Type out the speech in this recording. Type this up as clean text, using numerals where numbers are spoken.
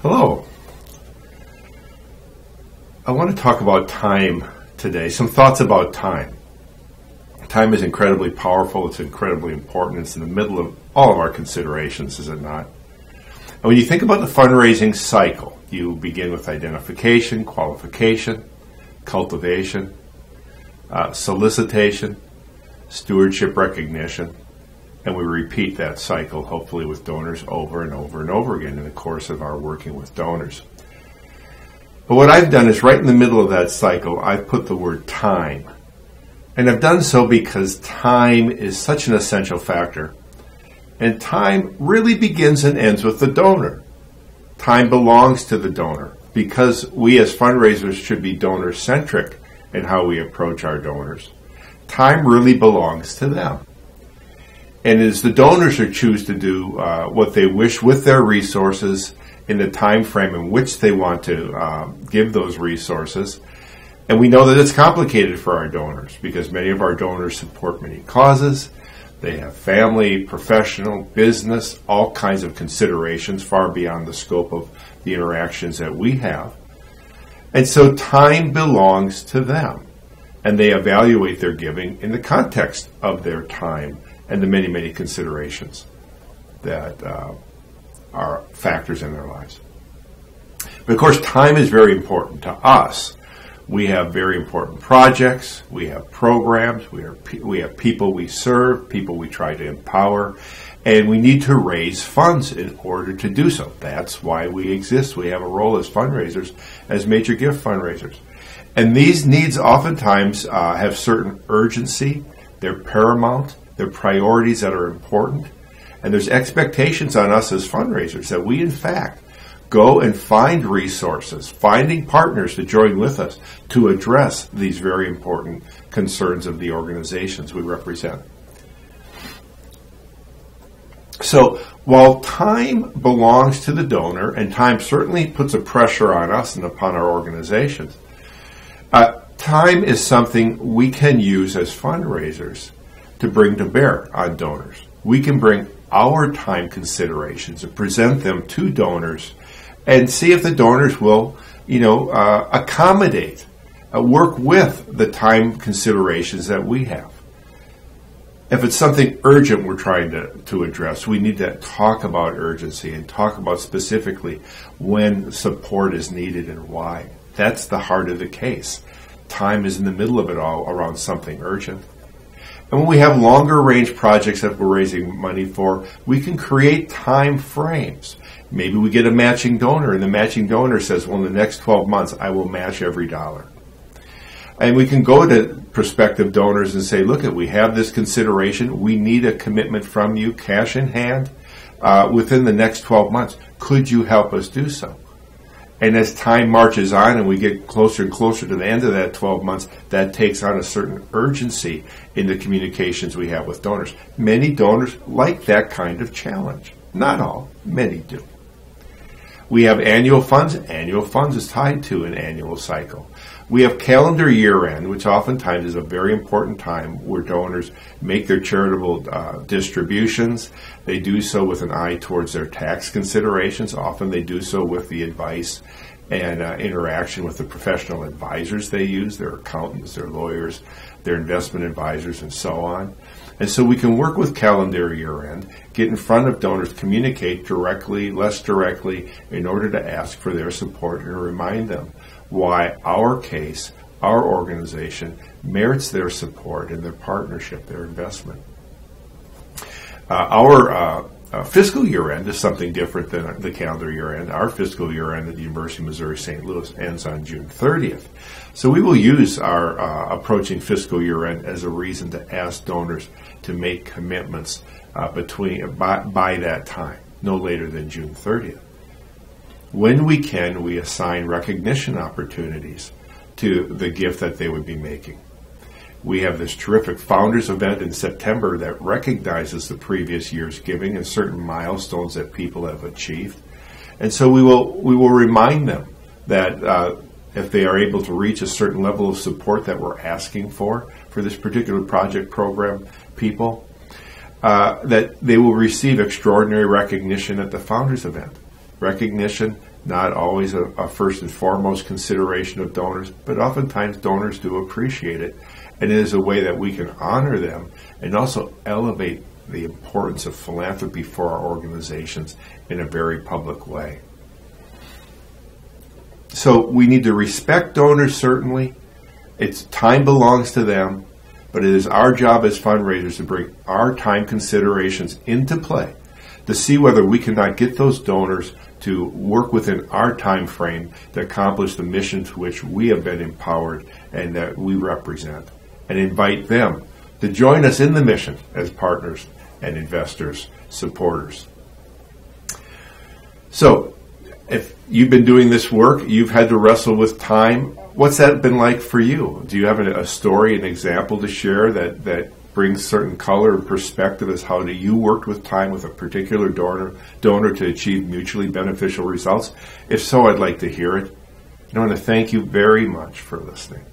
Hello. I want to talk about time today. Some thoughts about time. Time is incredibly powerful. It's incredibly important. It's in the middle of all of our considerations, is it not? And when you think about the fundraising cycle, you begin with identification, qualification, cultivation, solicitation, stewardship recognition, and we repeat that cycle, hopefully with donors over and over and over again in the course of our working with donors. But what I've done is right in the middle of that cycle, I've put the word time. And I've done so because time is such an essential factor. And time really begins and ends with the donor. Time belongs to the donor because we as fundraisers should be donor-centric in how we approach our donors. Time really belongs to them. And as the donors who choose to do what they wish with their resources in the time frame in which they want to give those resources. And we know that it's complicated for our donors because many of our donors support many causes. They have family, professional, business, all kinds of considerations far beyond the scope of the interactions that we have. And so time belongs to them. And they evaluate their giving in the context of their time and the many, many considerations that are factors in their lives. But of course, time is very important to us. We have very important projects, we have programs, we have people we serve, people we try to empower, and we need to raise funds in order to do so. That's why we exist. We have a role as fundraisers, as major gift fundraisers. And these needs oftentimes have certain urgency, they're paramount, they're priorities that are important, and there's expectations on us as fundraisers that we, in fact, go and find resources, finding partners to join with us to address these very important concerns of the organizations we represent. So while time belongs to the donor, and time certainly puts a pressure on us and upon our organizations, time is something we can use as fundraisers to bring to bear on donors. We can bring our time considerations and present them to donors and see if the donors will, accommodate, work with the time considerations that we have. If it's something urgent we're trying to address, we need to talk about urgency and talk about specifically when support is needed and why. That's the heart of the case. Time is in the middle of it all around something urgent. And when we have longer range projects that we're raising money for, we can create time frames. Maybe we get a matching donor, and the matching donor says, well, in the next 12 months, I will match every dollar. And we can go to prospective donors and say, look, we have this consideration. We need a commitment from you, cash in hand, within the next 12 months. Could you help us do so? And as time marches on and we get closer and closer to the end of that 12 months, that takes on a certain urgency in the communications we have with donors. Many donors like that kind of challenge. Not all, many do. We have annual funds. Annual funds is tied to an annual cycle. We have calendar year end, which oftentimes is a very important time where donors make their charitable distributions. They do so with an eye towards their tax considerations. Often they do so with the advice and interaction with the professional advisors they use, their accountants, their lawyers, their investment advisors, and so on. And so we can work with calendar year end, get in front of donors, communicate directly, less directly, in order to ask for their support and remind them why our case, our organization, merits their support and their partnership, their investment. Our fiscal year end is something different than the calendar year end. Our fiscal year end at the University of Missouri St. Louis ends on June 30th. So we will use our approaching fiscal year end as a reason to ask donors to make commitments by that time, no later than June 30th. When we can, we assign recognition opportunities to the gift that they would be making. We have this terrific Founders event in September that recognizes the previous year's giving and certain milestones that people have achieved. And so we will remind them that if they are able to reach a certain level of support that we're asking for this particular project program people, that they will receive extraordinary recognition at the Founders event. Recognition not always a first and foremost consideration of donors, but oftentimes donors do appreciate it. And it is a way that we can honor them and also elevate the importance of philanthropy for our organizations in a very public way. So we need to respect donors, certainly. Time belongs to them, but it is our job as fundraisers to bring our time considerations into play to see whether we cannot get those donors to work within our time frame to accomplish the mission to which we have been empowered and that we represent, and invite them to join us in the mission as partners and investors, supporters. So, if you've been doing this work, you've had to wrestle with time. What's that been like for you? Do you have a story, an example to share that brings certain color and perspective as how you worked with time with a particular donor to achieve mutually beneficial results? If so, I'd like to hear it. I want to thank you very much for listening.